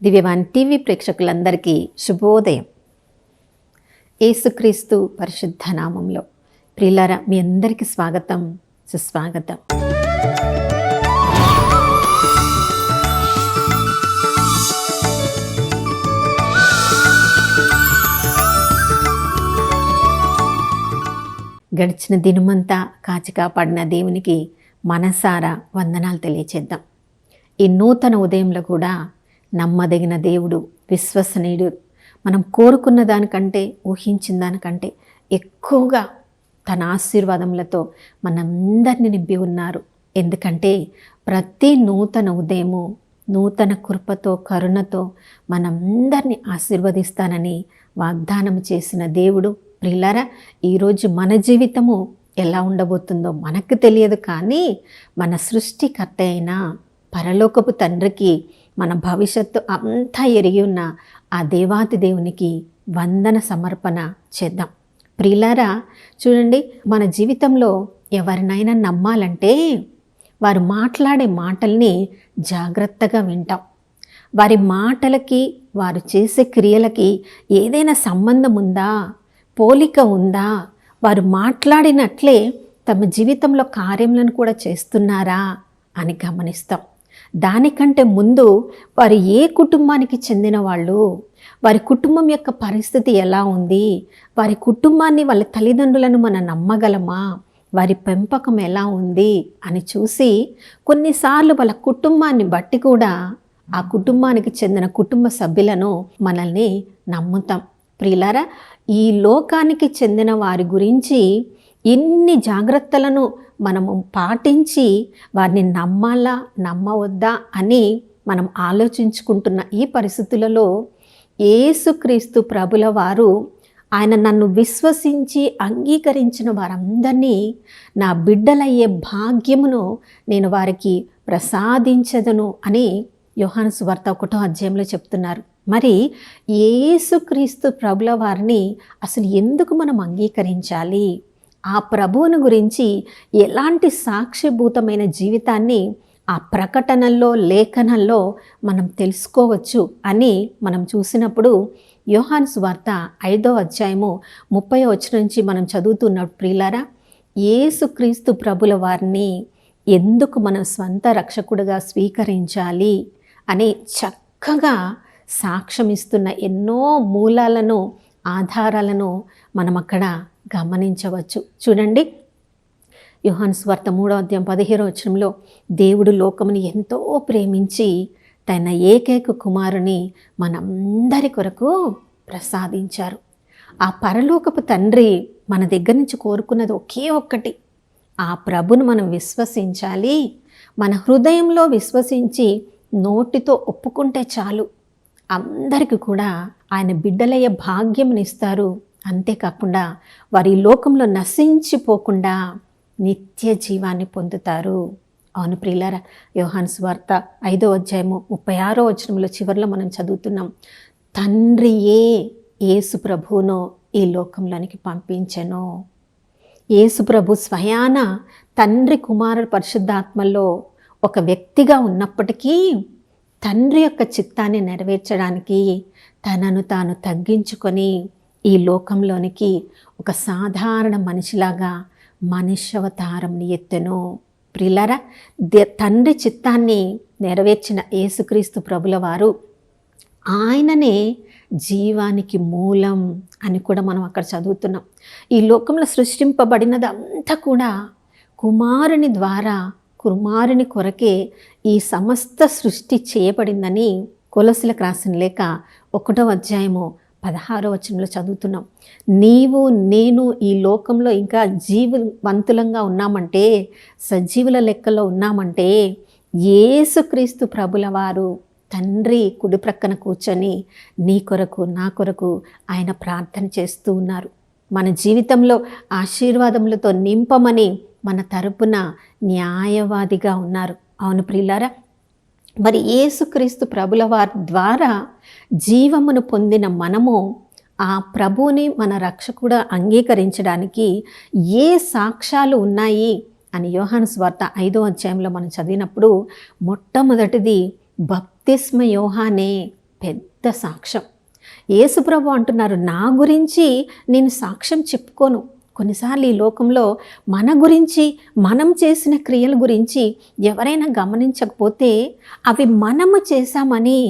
దివ్యవాణి TV ప్రేక్షకులందరికీ శుభోదయం. యేసుక్రీస్తు పరిశుద్ధ నామంలో ప్రియులారా, మీ అందరికీ స్వాగతం, సుస్వాగతం. గడిచిన దినమంతా కాచి కాపాడిన దేవునికి మనసారా వందనాలు తెలియచేద్దాం. ఈ నూతన ఉదయంలో కూడా నమ్మదగిన దేవుడు, విశ్వసనీయుడు, మనం కోరుకున్న దానికంటే, ఊహించిన దానికంటే ఎక్కువగా తన ఆశీర్వాదములతో మనందరినీ నింపి ఉన్నారు. ఎందుకంటే ప్రతి నూతన ఉదయము నూతన కృపతో, కరుణతో మనందరినీ ఆశీర్వదిస్తానని వాగ్దానం చేసిన దేవుడు. ప్రియులారా, ఈరోజు మన జీవితము ఎలా ఉండబోతుందో మనకు తెలియదు, కానీ మన సృష్టికర్త అయిన పరలోకపు తండ్రికి మన భవిష్యత్తు అంతా ఎరిగి ఉన్న ఆ దేవాతి దేవునికి వందన సమర్పణ చేద్దాం. ప్రియులారా, చూడండి, మన జీవితంలో ఎవరినైనా నమ్మాలంటే వారు మాట్లాడే మాటల్ని జాగ్రత్తగా వింటాం. వారి మాటలకి, వారు చేసే క్రియలకి ఏదైనా సంబంధం ఉందా, పోలిక ఉందా, వారు మాట్లాడినట్లే తమ జీవితంలో కార్యములను కూడా చేస్తున్నారా అని గమనిస్తాం. దానికంటే ముందు వారు ఏ కుటుంబానికి చెందిన వాళ్ళు, వారి కుటుంబం యొక్క పరిస్థితి ఎలా ఉంది, వారి కుటుంబాన్ని, వాళ్ళ తల్లిదండ్రులను మనం నమ్మగలమా, వారి పెంపకం ఎలా ఉంది అని చూసి కొన్నిసార్లు వాళ్ళ కుటుంబాన్ని బట్టి కూడా ఆ కుటుంబానికి చెందిన కుటుంబ సభ్యులను మనల్ని నమ్ముతాం. ప్రియులారా, ఈ లోకానికి చెందిన వారి గురించి ఎన్ని జాగ్రత్తలను మనము పాటించి వారిని నమ్మాలా, నమ్మవద్దా అని మనం ఆలోచించుకుంటున్న ఈ పరిస్థితులలో యేసుక్రీస్తు ప్రభుల వారు, ఆయన నన్ను విశ్వసించి అంగీకరించిన వారందరినీ నా బిడ్డలయ్యే భాగ్యమును నేను వారికి ప్రసాదించదను అని యోహాను సువార్త 1వ అధ్యాయంలో చెప్తున్నారు. మరి యేసుక్రీస్తు ప్రభుల వారిని అసలు ఎందుకు మనం అంగీకరించాలి? ఆ ప్రభువుని గురించి ఎలాంటి సాక్ష్యభూతమైన జీవితాన్ని ఆ ప్రకటనల్లో, లేఖనంలో మనం తెలుసుకోవచ్చు అని మనం చూసినప్పుడు యోహాను సువార్త 5వ అధ్యాయము 30వ వచనం నుంచి మనం చదువుతున్నప్పుడు, ప్రియులారా, యేసుక్రీస్తు ప్రభుల వారిని ఎందుకు మనం స్వంత రక్షకుడిగా స్వీకరించాలి అని చక్కగా సాక్ష్యమిస్తున్న ఎన్నో మూలాలను, ఆధారాలను మనం అక్కడ గమనించవచ్చు. చూడండి, యోహాను సువార్త 3వ అధ్యాయం 17వ వచనంలో, దేవుడు లోకముని ఎంతో ప్రేమించి తన ఏకైక కుమారుని మనందరి కొరకు ప్రసాదించారు. ఆ పరలోకపు తండ్రి మన దగ్గర నుంచి కోరుకున్నది ఒకే ఒక్కటి, ఆ ప్రభును మనం విశ్వసించాలి. మన హృదయంలో విశ్వసించి నోటితో ఒప్పుకుంటే చాలు, అందరికీ కూడా ఆయన బిడ్డలయ్యే భాగ్యమునిస్తారు. అంతేకాకుండా వారి లోకంలో నశించిపోకుండా నిత్య జీవాన్ని పొందుతారు. అవును ప్రియులారా, యోహాను సువార్త 5వ అధ్యాయము 36వ వచనంలో చివరిలో మనం చదువుతున్నాం, తండ్రియే యేసు ప్రభువును ఈ లోకంలోనికి పంపించెను. యేసు ప్రభు స్వయాన తండ్రి, కుమారుడు, పరిశుద్ధాత్మలో ఒక వ్యక్తిగా ఉన్నప్పటికీ తండ్రి యొక్క చిత్తాన్ని నెరవేర్చడానికి తనను తాను తగ్గించుకొని ఈ లోకంలోనికి ఒక సాధారణ మనిషిలాగా మనుష్యవతారంని ఎత్తెను. ప్రియులారా, తండ్రి చిత్తాన్ని నెరవేర్చిన యేసుక్రీస్తు ప్రభుల వారు ఆయననే జీవానికి మూలం అని కూడా మనం అక్కడ చదువుతున్నాం. ఈ లోకంలో సృష్టింపబడినది అంతా కూడా కుమారుని ద్వారా, కుమారుని కొరకే ఈ సమస్త సృష్టి చేయబడిందని కొలస్సీలకు రాసిన లేఖ 1వ అధ్యాయము 16వ వచనంలో చదువుతున్నాం. నీవు, నేను ఈ లోకంలో ఇంకా జీవవంతులంగా ఉన్నామంటే, సజీవుల లెక్కలో ఉన్నామంటే యేసుక్రీస్తు ప్రభుల వారు తండ్రి కుడి ప్రక్కన కూర్చొని నీ కొరకు, నా కొరకు ఆయన ప్రార్థన చేస్తూ ఉన్నారు. మన జీవితంలో ఆశీర్వాదములతో నింపమని మన తరపున న్యాయవాదిగా ఉన్నారు. అవును ప్రియులారా, మరి యేసుక్రీస్తు ప్రభుల వారి ద్వారా జీవమును పొందిన మనము ఆ ప్రభువుని మన రక్షకుడు అంగీకరించడానికి ఏ సాక్ష్యాలు ఉన్నాయి అని యోహాను సువార్త 5వ అధ్యాయంలో మనం చదివినప్పుడు మొట్టమొదటిది బప్తిస్మ యోహానే పెద్ద సాక్ష్యం. యేసుప్రభు అంటున్నారు, నా గురించి నేను సాక్ష్యం చెప్పుకోను. కొన్నిసార్లు ఈ లోకంలో మన గురించి, మనం చేసిన క్రియల గురించి ఎవరైనా గమనించకపోతే అవి మనము చేశామని,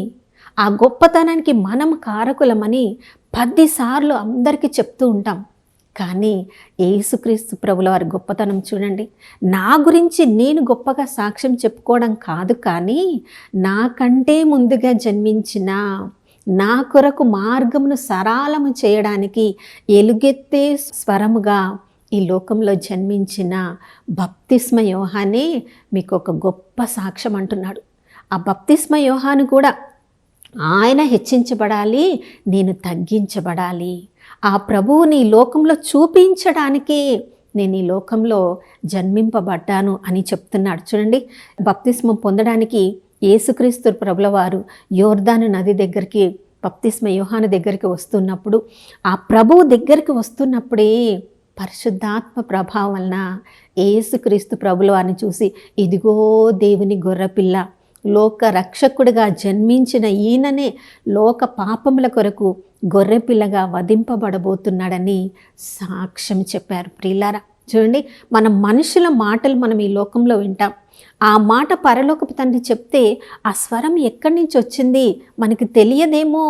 ఆ గొప్పతనానికి మనం కారకులమని 10 సార్లు అందరికీ చెప్తూ ఉంటాం. కానీ యేసుక్రీస్తు ప్రభుల వారి గొప్పతనం చూడండి. నా గురించి నేను గొప్పగా సాక్ష్యం చెప్పుకోవడం కాదు, కానీ నాకంటే ముందుగా జన్మించిన, నా కొరకు మార్గమును సరళము చేయడానికి ఎలుగెత్తే స్వరముగా ఈ లోకంలో జన్మించిన బప్తిస్మ యోహానే మీకు ఒక గొప్ప సాక్ష్యం అంటున్నాడు. ఆ బప్తిస్మ యోహాను కూడా ఆయన హెచ్చించబడాలి, నేను తగ్గించబడాలి. ఆ ప్రభువుని ఈ లోకంలో చూపించడానికే నేను ఈ లోకంలో జన్మింపబడ్డాను అని చెప్తున్నాడు. చూడండి, బప్తిస్మం పొందడానికి యేసుక్రీస్తు ప్రభుల వారు యోర్దాను నది దగ్గరికి, బప్తిస్మ యోహాను దగ్గరికి వస్తున్నప్పుడు, ఆ ప్రభువు దగ్గరికి వస్తున్నప్పుడే పరిశుద్ధాత్మ ప్రభావం వలన యేసుక్రీస్తు ప్రభుల వారిని చూసి, ఇదిగో దేవుని గొర్రెపిల్ల, లోక రక్షకుడిగా జన్మించిన ఈయననే లోక పాపముల కొరకు గొర్రెపిల్లగా వధింపబడబోతున్నాడని సాక్ష్యం చెప్పారు. ప్రియులారా, చూడండి, మన మనుషుల మాటలు మనం ఈ లోకంలో వింటాం. ఆ మాట పరలోకపు తండ్రి చెప్తే ఆ స్వరం ఎక్కడి నుంచి వచ్చింది మనకి తెలియదేమో.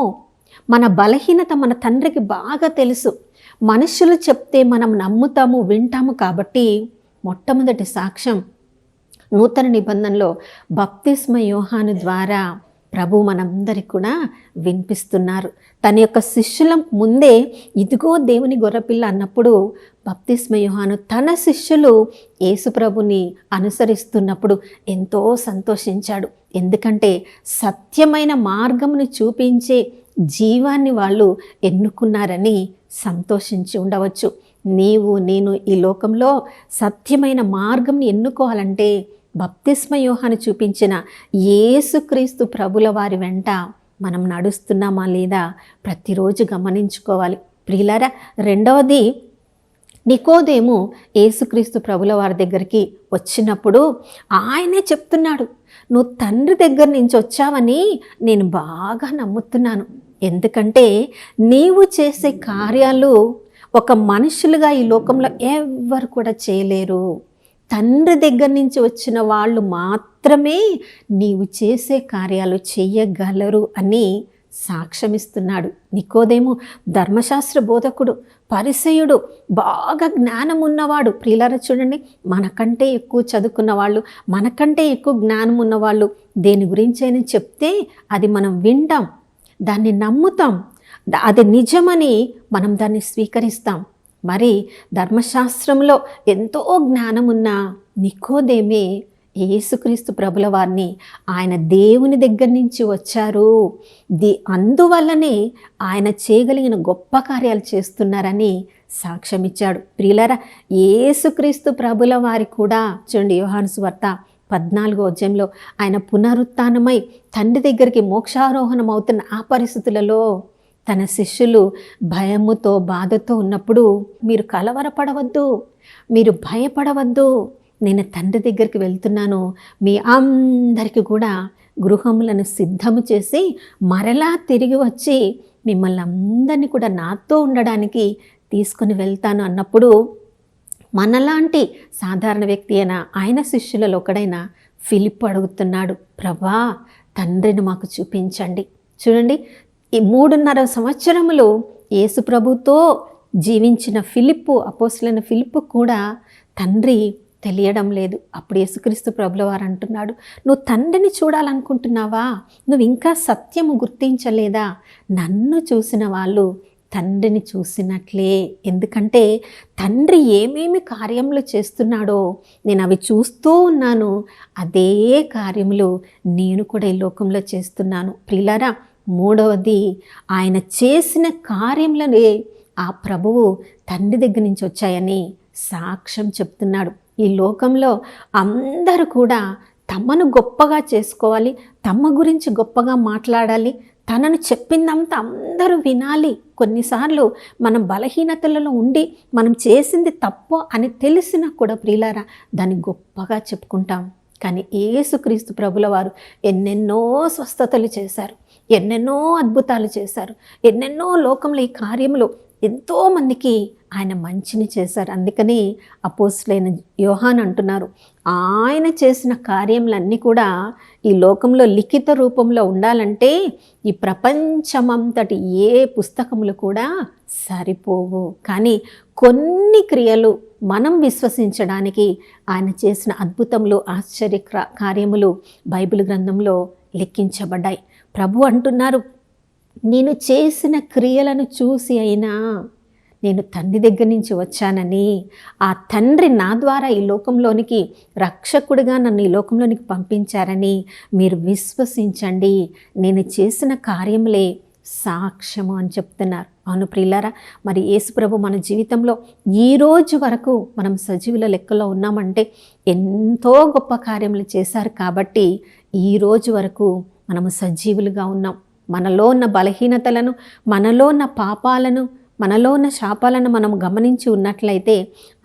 మన బలహీనత మన తండ్రికి బాగా తెలుసు. మనుషులు చెప్తే మనం నమ్ముతాము, వింటాము. కాబట్టి మొట్టమొదటి సాక్ష్యం నూతన నిబంధనలో బప్తిస్మ యోహాను ద్వారా ప్రభు మనందరికి కూడా వినిపిస్తున్నారు. తన యొక్క శిష్యుల ముందే ఇదిగో దేవుని గొర్రెపిల్ల అన్నప్పుడు బప్తిస్మ యోహాను తన శిష్యులు యేసుప్రభుని అనుసరిస్తున్నప్పుడు ఎంతో సంతోషించాడు. ఎందుకంటే సత్యమైన మార్గమును చూపించే జీవాన్ని వాళ్ళు ఎన్నుకున్నారని సంతోషించి ఉండవచ్చు. నీవు నేను ఈ లోకంలో సత్యమైన మార్గంని ఎన్నుకోవాలంటే బప్తిస్మ యోహాను చూపించిన యేసుక్రీస్తు ప్రభుల వారి వెంట మనం నడుస్తున్నామా లేదా ప్రతిరోజు గమనించుకోవాలి. ప్రియులారా, రెండవది, నికోదేము యేసుక్రీస్తు ప్రభుల వారి దగ్గరికి వచ్చినప్పుడు ఆయనే చెప్తున్నాడు, నువ్వు తండ్రి దగ్గర నుంచి వచ్చావని నేను బాగా నమ్ముతున్నాను. ఎందుకంటే నీవు చేసే కార్యాలు ఒక మనుషులుగా ఈ లోకంలో ఎవ్వరు కూడా చేయలేరు. తండ్రి దగ్గర నుంచి వచ్చిన వాళ్ళు మాత్రమే నీవు చేసే కార్యాలు చెయ్యగలరు అని సాక్ష్యమిస్తున్నాడు. నికోదేము ధర్మశాస్త్ర బోధకుడు, పరిసయుడు, బాగా జ్ఞానం ఉన్నవాడు. ప్రియులారా, చూడండి, మనకంటే ఎక్కువ చదువుకున్న వాళ్ళు, మనకంటే ఎక్కువ జ్ఞానం ఉన్నవాళ్ళు దేని గురించైనా చెప్తే అది మనం వింటాం, దాన్ని నమ్ముతాం, అది నిజమని మనం దాన్ని స్వీకరిస్తాం. మరి ధర్మశాస్త్రంలో ఎంతో జ్ఞానం ఉన్న నికోదేమే యేసుక్రీస్తు ప్రభుల వారిని ఆయన దేవుని దగ్గర నుంచి వచ్చారు, అందువల్లనే ఆయన చేయగలిగిన గొప్ప కార్యాలు చేస్తున్నారని సాక్ష్యం ఇచ్చాడు. ప్రియులారా, యేసుక్రీస్తు ప్రభుల వారి కూడా చూడండి, యోహాను సువార్త 14వ అధ్యాయంలో ఆయన పునరుత్థానమై తండ్రి దగ్గరికి మోక్షారోహణం అవుతున్న ఆ పరిస్థితులలో తన శిష్యులు భయముతో బాధతో ఉన్నప్పుడు, మీరు కలవరపడవద్దు, మీరు భయపడవద్దు, నేను తండ్రి దగ్గరికి వెళ్తున్నాను, మీ అందరికీ కూడా గృహములను సిద్ధము చేసి మరలా తిరిగి వచ్చి మిమ్మల్ని అందరినీ కూడా నాతో ఉండడానికి తీసుకొని వెళ్తాను అన్నప్పుడు, మనలాంటి సాధారణ వ్యక్తి అయిన ఆయన శిష్యులలో ఒకడైన ఫిలిప్పు అడుగుతున్నాడు, ప్రభా, తండ్రిని మాకు చూపించండి. చూడండి, ఈ 3.5 సంవత్సరములు యేసు ప్రభుతో జీవించిన ఫిలిప్పు, అపోస్తలుడైన ఫిలిప్పు కూడా తండ్రి తెలియడం లేదు. అప్పుడు యేసుక్రీస్తు ప్రభుల వారు అంటున్నాడు, నువ్వు తండ్రిని చూడాలనుకుంటున్నావా? నువ్వు ఇంకా సత్యము గుర్తించలేదా? నన్ను చూసిన వాళ్ళు తండ్రిని చూసినట్లే. ఎందుకంటే తండ్రి ఏమేమి కార్యములు చేస్తున్నాడో నేను అవి చూస్తూ ఉన్నాను, అదే కార్యములు నేను కూడా ఈ లోకంలో చేస్తున్నాను. ప్రియులారా, మూడవది, ఆయన చేసిన కార్యములనే ఆ ప్రభువు తండ్రి దగ్గర నుంచి వచ్చాయని సాక్ష్యం చెప్తున్నాడు. ఈ లోకంలో అందరూ కూడా తమను గొప్పగా చేసుకోవాలి, తమ గురించి గొప్పగా మాట్లాడాలి, తనను చెప్పిందంతా అందరూ వినాలి. కొన్నిసార్లు మనం బలహీనతలలో ఉండి మనం చేసింది తప్పు అని తెలిసినా కూడా ప్రియులారా దాన్ని గొప్పగా చెప్పుకుంటాం. కానీ యేసుక్రీస్తు ప్రభుల వారు ఎన్నెన్నో స్వస్థతలు చేశారు, ఎన్నెన్నో అద్భుతాలు చేశారు. ఎన్నెన్నో లోకంలో ఈ కార్యములు ఎంతోమందికి ఆయన మంచిని చేశారు. అందుకని అపోస్తలుడైన యోహాను అంటున్నారు, ఆయన చేసిన కార్యములన్నీ కూడా ఈ లోకంలో లిఖిత రూపంలో ఉండాలంటే ఈ ప్రపంచమంతటి ఏ పుస్తకములు కూడా సరిపోవు. కానీ కొన్ని క్రియలు మనం విశ్వసించడానికి ఆయన చేసిన అద్భుతములు, ఆశ్చర్య కార్యములు బైబిల్ గ్రంథంలో లిఖించబడ్డాయి. ప్రభు అంటున్నారు, నేను చేసిన క్రియలను చూసి అయినా నేను తండ్రి దగ్గర నుంచి వచ్చానని, ఆ తండ్రి నా ద్వారా ఈ లోకంలోనికి రక్షకుడిగా నన్ను ఈ లోకంలోనికి పంపించారని మీరు విశ్వసించండి. నేను చేసిన కార్యములే సాక్ష్యము అని చెప్తున్నారు. అవును ప్రియులారా, మరి యేసుప్రభు మన జీవితంలో ఈ రోజు వరకు మనం సజీవుల లెక్కలో ఉన్నామంటే ఎంతో గొప్ప కార్యములు చేశారు కాబట్టి ఈ రోజు వరకు మనము సజీవులుగా ఉన్నాం. మనలో ఉన్న బలహీనతలను, మనలో ఉన్న పాపాలను, మనలో ఉన్న శాపాలను మనం గమనించి ఉన్నట్లయితే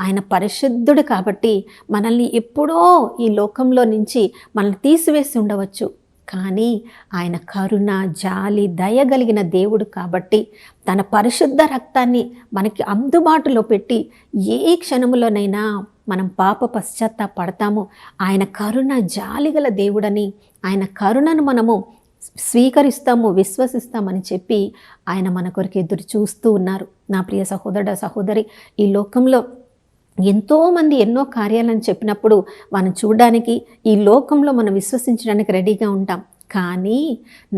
ఆయన పరిశుద్ధుడు కాబట్టి మనల్ని ఎప్పుడో ఈ లోకంలో నుంచి మనల్ని తీసివేసి ఉండవచ్చు. కానీ ఆయన కరుణ, జాలి, దయగలిగిన దేవుడు కాబట్టి తన పరిశుద్ధ రక్తాన్ని మనకి అందుబాటులో పెట్టి ఏ క్షణములోనైనా మనం పాప పశ్చాత్తాపడతామో ఆయన కరుణ, జాలిగల దేవుడని, ఆయన కరుణను మనము స్వీకరిస్తాము, విశ్వసిస్తామని చెప్పి ఆయన మన కొరకు ఎదురు చూస్తూ ఉన్నారు. నా ప్రియ సహోదరుడ, సహోదరి, ఈ లోకంలో ఎంతోమంది ఎన్నో కార్యాలను చెప్పినప్పుడు మనం చూడడానికి, ఈ లోకంలో మనం విశ్వసించడానికి రెడీగా ఉంటాం. కానీ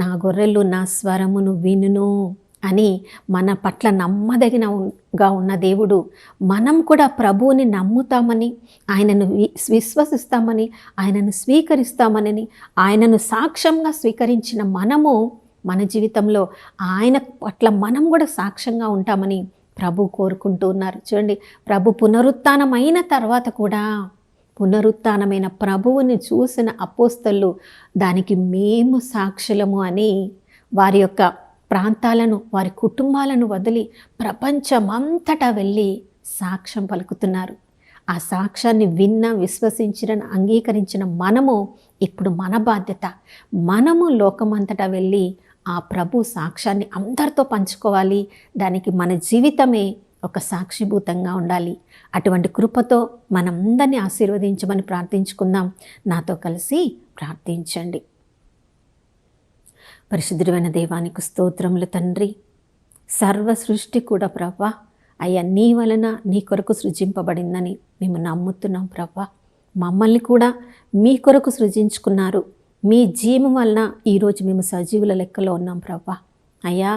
నా గొర్రెలు నా స్వరమును వినును అని మన పట్ల నమ్మదగినగా ఉన్న దేవుడు, మనం కూడా ప్రభువుని నమ్ముతామని, ఆయనను విశ్వసిస్తామని, ఆయనను స్వీకరిస్తామని, ఆయనను సాక్ష్యంగా స్వీకరించిన మనము మన జీవితంలో ఆయన పట్ల మనం కూడా సాక్ష్యంగా ఉంటామని ప్రభు కోరుకుంటూ ఉన్నారు. చూడండి, ప్రభు పునరుత్థానమైన తర్వాత కూడా పునరుత్థానమైన ప్రభువుని చూసిన అపోస్తలు దానికి మేము సాక్షులము అని వారి యొక్క ప్రాంతాలను, వారి కుటుంబాలను వదిలి ప్రపంచమంతటా వెళ్ళి సాక్ష్యం పలుకుతున్నారు. ఆ సాక్ష్యాన్ని విన్న, విశ్వసించిన, అంగీకరించిన మనము ఇప్పుడు మన బాధ్యత, మనము లోకమంతటా వెళ్ళి ఆ ప్రభు సాక్ష్యాన్ని అందరితో పంచుకోవాలి. దానికి మన జీవితమే ఒక సాక్షిభూతంగా ఉండాలి. అటువంటి కృపతో మనందరినీ ఆశీర్వదించమని ప్రార్థించుకుందాం. నాతో కలిసి ప్రార్థించండి. పరిశుద్ధుడైన దేవానికి స్తోత్రములు తండ్రి. సర్వ సృష్టి కూడా ప్రభా అయ్యా నీ వలన, నీ కొరకు సృజింపబడిందని మేము నమ్ముతున్నాం ప్రభా. మమ్మల్ని కూడా మీ కొరకు సృజించుకున్నారు. మీ జీవం వలన ఈరోజు మేము సజీవుల లెక్కలో ఉన్నాం ప్రభా. అయ్యా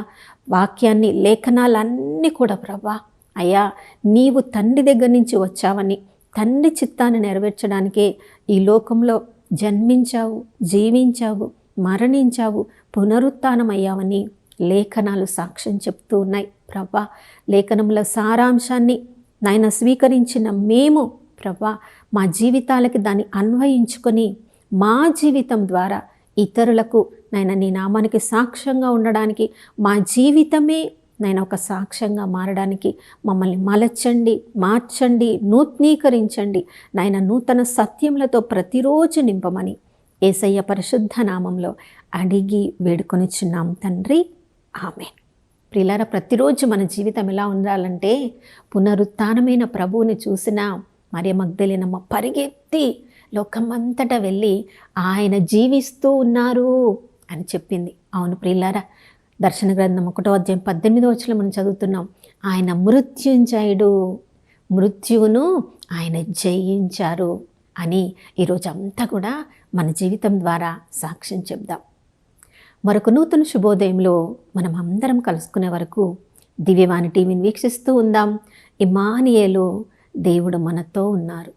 వాక్యాన్ని, లేఖనాలన్నీ కూడా ప్రభా అయ్యా నీవు తండ్రి దగ్గర నుంచి వచ్చావని, తండ్రి చిత్తాన్ని నెరవేర్చడానికే ఈ లోకంలో జన్మించావు, జీవించావు, మరణించావు, పునరుత్థానమయ్యావని లేఖనాలు సాక్ష్యం చెప్తూ ఉన్నాయి ప్రభా. లేఖనముల సారాంశాన్ని నాయన స్వీకరించిన మేము ప్రభా మా జీవితాలకి దాన్ని అన్వయించుకొని మా జీవితం ద్వారా ఇతరులకు నాయన నీ నామానికి సాక్ష్యంగా ఉండడానికి, మా జీవితమే నాయన ఒక సాక్ష్యంగా మారడానికి మమ్మల్ని మలచండి, మార్చండి, నూతనీకరించండి. నాయన నూతన సత్యములతో ప్రతిరోజు నింపమని యేసయ్య పరిశుద్ధ నామంలో అడిగి వేడుకొనిచున్నాం తండ్రి, ఆమేన్. ప్రియులారా, ప్రతిరోజు మన జీవితం ఎలా ఉండాలంటే పునరుత్థానమైన ప్రభువుని చూసిన మరియ మగ్దలేనమ్మ పరిగెత్తి లోకమంతటా వెళ్ళి ఆయన జీవిస్తూ ఉన్నారు అని చెప్పింది. అవును ప్రియులారా, దర్శన గ్రంథం 1:18 మనం చదువుతున్నాం. ఆయన మృత్యుంజయుడు, మృత్యువును ఆయన జయించారు అని ఈరోజు అంతా కూడా మన జీవితం ద్వారా సాక్ష్యం చెప్దాం. మరొక నూతన శుభోదయంలో మనం అందరం కలుసుకునే వరకు దివ్యవాణి టీవీని వీక్షిస్తూ ఉందాం. ఇమ్మానుయేలు, దేవుడు మనతో ఉన్నారు.